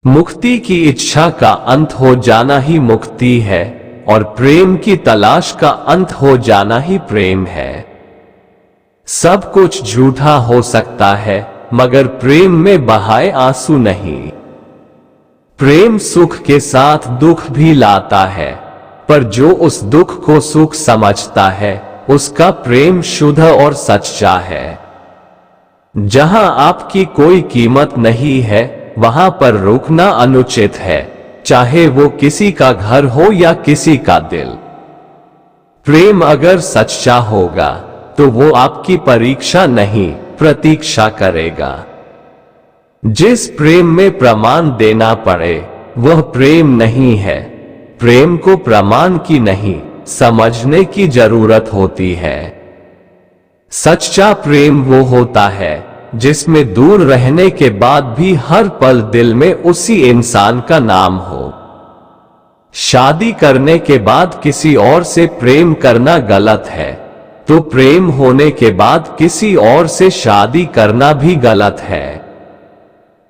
मुक्ति की इच्छा का अंत हो जाना ही मुक्ति है और प्रेम की तलाश का अंत हो जाना ही प्रेम है। सब कुछ झूठा हो सकता है मगर प्रेम में बहाए आंसू नहीं। प्रेम सुख के साथ दुख भी लाता है, पर जो उस दुख को सुख समझता है उसका प्रेम शुद्ध और सच्चा है। जहां आपकी कोई कीमत नहीं है वहां पर रुकना अनुचित है, चाहे वो किसी का घर हो या किसी का दिल। प्रेम अगर सच्चा होगा तो वो आपकी परीक्षा नहीं प्रतीक्षा करेगा। जिस प्रेम में प्रमाण देना पड़े वह प्रेम नहीं है। प्रेम को प्रमाण की नहीं समझने की जरूरत होती है। सच्चा प्रेम वो होता है जिसमें दूर रहने के बाद भी हर पल दिल में उसी इंसान का नाम हो। शादी करने के बाद किसी और से प्रेम करना गलत है, तो प्रेम होने के बाद किसी और से शादी करना भी गलत है।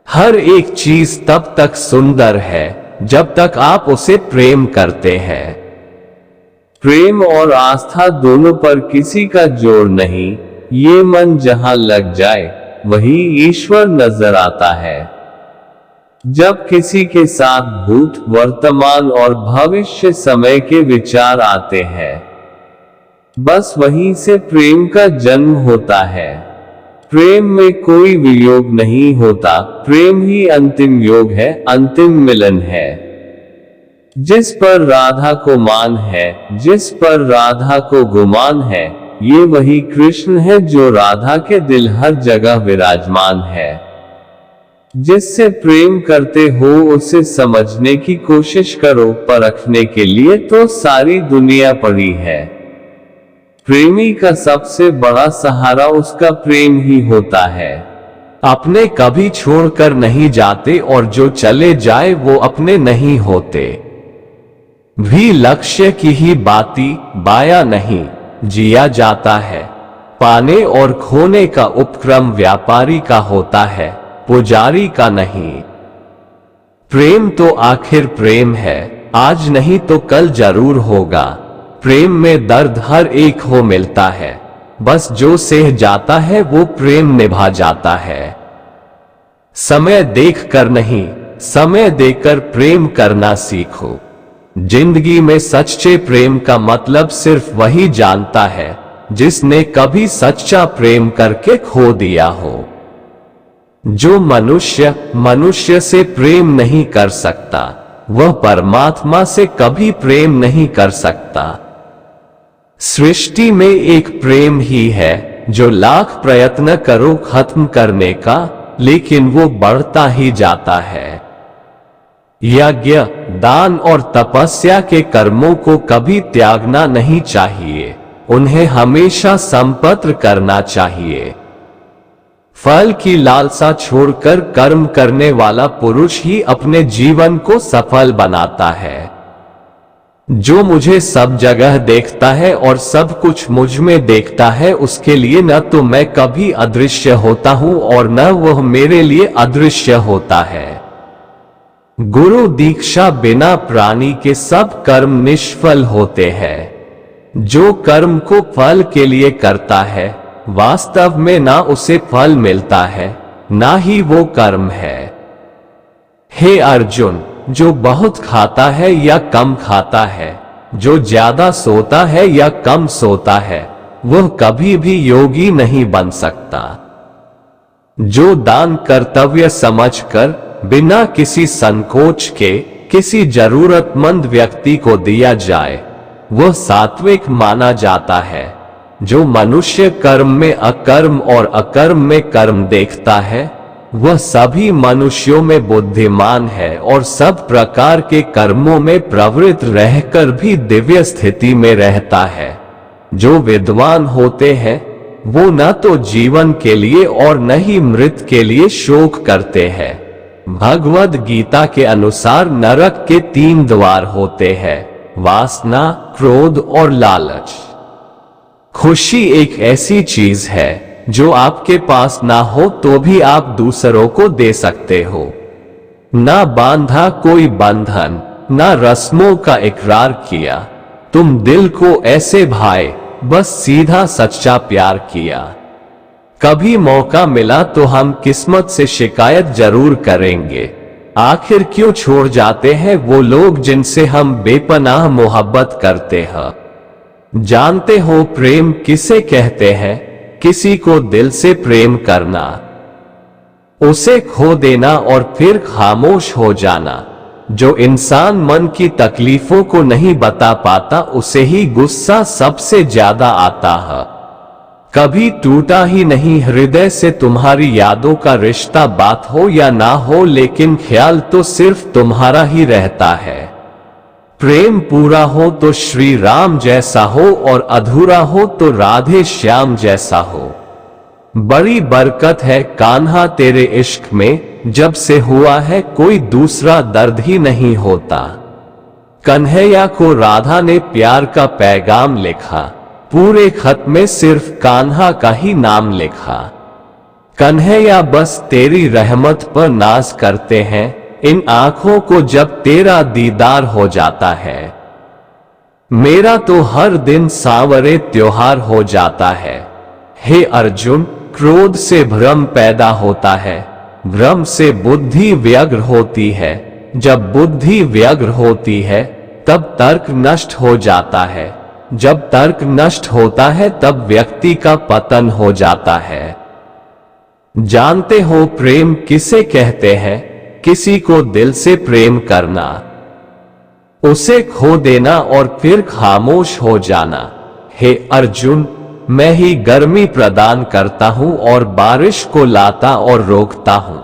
हर एक चीज तब तक सुंदर है जब तक आप उसे प्रेम करते हैं। प्रेम और आस्था दोनों पर किसी का जोर नहीं, ये मन जहां लग जाए वही ईश्वर नजर आता है। जब किसी के साथ भूत, वर्तमान और भविष्य समय के विचार आते हैं, बस वहीं से प्रेम का जन्म होता है। प्रेम में कोई वियोग नहीं होता, प्रेम ही अंतिम योग है, अंतिम मिलन है। जिस पर राधा को मान है, जिस पर राधा को गुमान है, ये वही कृष्ण है जो राधा के दिल हर जगह विराजमान है। जिससे प्रेम करते हो उसे समझने की कोशिश करो, परखने के लिए तो सारी दुनिया पड़ी है। प्रेमी का सबसे बड़ा सहारा उसका प्रेम ही होता है। अपने कभी छोड़कर नहीं जाते और जो चले जाए वो अपने नहीं होते। भी लक्ष्य की ही बाती बाया नहीं जिया जाता है। पाने और खोने का उपक्रम व्यापारी का होता है, पुजारी का नहीं। प्रेम तो आखिर प्रेम है, आज नहीं तो कल जरूर होगा। प्रेम में दर्द हर एक को मिलता है, बस जो सह जाता है वो प्रेम निभा जाता है। समय देख कर नहीं, समय देकर प्रेम करना सीखो। जिंदगी में सच्चे प्रेम का मतलब सिर्फ वही जानता है जिसने कभी सच्चा प्रेम करके खो दिया हो। जो मनुष्य मनुष्य से प्रेम नहीं कर सकता वह परमात्मा से कभी प्रेम नहीं कर सकता। सृष्टि में एक प्रेम ही है जो लाख प्रयत्न करो खत्म करने का, लेकिन वो बढ़ता ही जाता है। यज्ञ, दान और तपस्या के कर्मों को कभी त्यागना नहीं चाहिए, उन्हें हमेशा संपत्र करना चाहिए। फल की लालसा छोड़कर कर्म करने वाला पुरुष ही अपने जीवन को सफल बनाता है। जो मुझे सब जगह देखता है और सब कुछ मुझ में देखता है, उसके लिए न तो मैं कभी अदृश्य होता हूं और न वह मेरे लिए अदृश्य होता है। गुरु दीक्षा बिना प्राणी के सब कर्म निष्फल होते हैं। जो कर्म को फल के लिए करता है वास्तव में ना उसे फल मिलता है, ना ही वो कर्म है। हे अर्जुन, जो बहुत खाता है या कम खाता है, जो ज्यादा सोता है या कम सोता है, वह कभी भी योगी नहीं बन सकता। जो दान कर्तव्य समझकर बिना किसी संकोच के किसी जरूरतमंद व्यक्ति को दिया जाए, वह सात्विक माना जाता है। जो मनुष्य कर्म में अकर्म और अकर्म में कर्म देखता है, वह सभी मनुष्यों में बुद्धिमान है और सब प्रकार के कर्मों में प्रवृत्त रहकर भी दिव्य स्थिति में रहता है। जो विद्वान होते हैं वो न तो जीवन के लिए और न ही मृत के लिए शोक करते हैं। भगवद गीता के अनुसार नरक के 3 द्वार होते हैं, वासना, क्रोध और लालच। खुशी एक ऐसी चीज है जो आपके पास ना हो तो भी आप दूसरों को दे सकते हो। ना बांधा कोई बंधन, ना रस्मों का इकरार किया। तुम दिल को ऐसे भाए, बस सीधा सच्चा प्यार किया। कभी मौका मिला तो हम किस्मत से शिकायत जरूर करेंगे। आखिर क्यों छोड़ जाते हैं वो लोग जिनसे हम बेपनाह मोहब्बत करते हैं। जानते हो प्रेम किसे कहते हैं? किसी को दिल से प्रेम करना, उसे खो देना और फिर खामोश हो जाना। जो इंसान मन की तकलीफों को नहीं बता पाता उसे ही गुस्सा सबसे ज्यादा आता है। कभी टूटा ही नहीं हृदय से तुम्हारी यादों का रिश्ता, बात हो या ना हो लेकिन ख्याल तो सिर्फ तुम्हारा ही रहता है। प्रेम पूरा हो तो श्री राम जैसा हो और अधूरा हो तो राधे श्याम जैसा हो। बड़ी बरकत है कान्हा तेरे इश्क में, जब से हुआ है कोई दूसरा दर्द ही नहीं होता। कन्हैया को राधा ने प्यार का पैगाम लिखा, पूरे खत में सिर्फ कान्हा का ही नाम लिखा। कन्हैया बस तेरी रहमत पर नाज करते हैं, इन आंखों को जब तेरा दीदार हो जाता है। मेरा तो हर दिन सांवरे त्योहार हो जाता है। हे अर्जुन, क्रोध से भ्रम पैदा होता है, भ्रम से बुद्धि व्यग्र होती है, जब बुद्धि व्यग्र होती है तब तर्क नष्ट हो जाता है, जब तर्क नष्ट होता है तब व्यक्ति का पतन हो जाता है। जानते हो प्रेम किसे कहते हैं? किसी को दिल से प्रेम करना, उसे खो देना और फिर खामोश हो जाना। हे अर्जुन, मैं ही गर्मी प्रदान करता हूं और बारिश को लाता और रोकता हूं।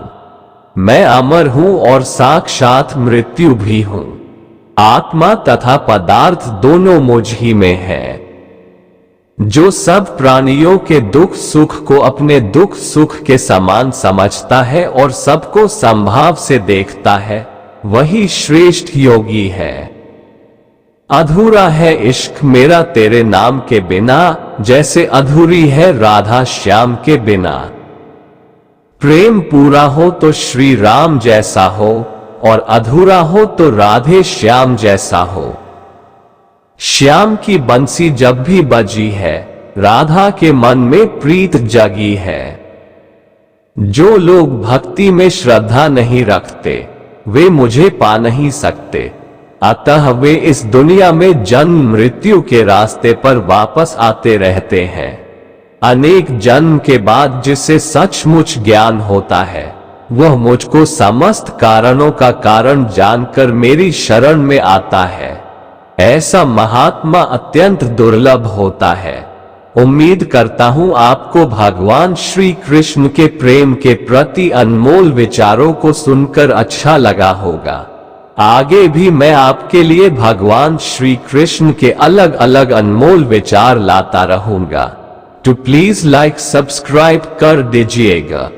मैं अमर हूं और साक्षात मृत्यु भी हूं। आत्मा तथा पदार्थ दोनों मुझ ही में है। जो सब प्राणियों के दुख सुख को अपने दुख सुख के समान समझता है और सबको संभाव से देखता है, वही श्रेष्ठ योगी है। अधूरा है इश्क मेरा तेरे नाम के बिना, जैसे अधूरी है राधा श्याम के बिना। प्रेम पूरा हो तो श्री राम जैसा हो और अधूरा हो तो राधे श्याम जैसा हो। श्याम की बंसी जब भी बजी है, राधा के मन में प्रीत जगी है। जो लोग भक्ति में श्रद्धा नहीं रखते, वे मुझे पा नहीं सकते। अतः वे इस दुनिया में जन्म मृत्यु के रास्ते पर वापस आते रहते हैं। अनेक जन्म के बाद जिसे सचमुच ज्ञान होता है, वह मुझको समस्त कारणों का कारण जानकर मेरी शरण में आता है। ऐसा महात्मा अत्यंत दुर्लभ होता है। उम्मीद करता हूं आपको भगवान श्री कृष्ण के प्रेम के प्रति अनमोल विचारों को सुनकर अच्छा लगा होगा। आगे भी मैं आपके लिए भगवान श्री कृष्ण के अलग अलग अनमोल विचार लाता रहूंगा। तो प्लीज लाइक सब्सक्राइब कर दीजिएगा।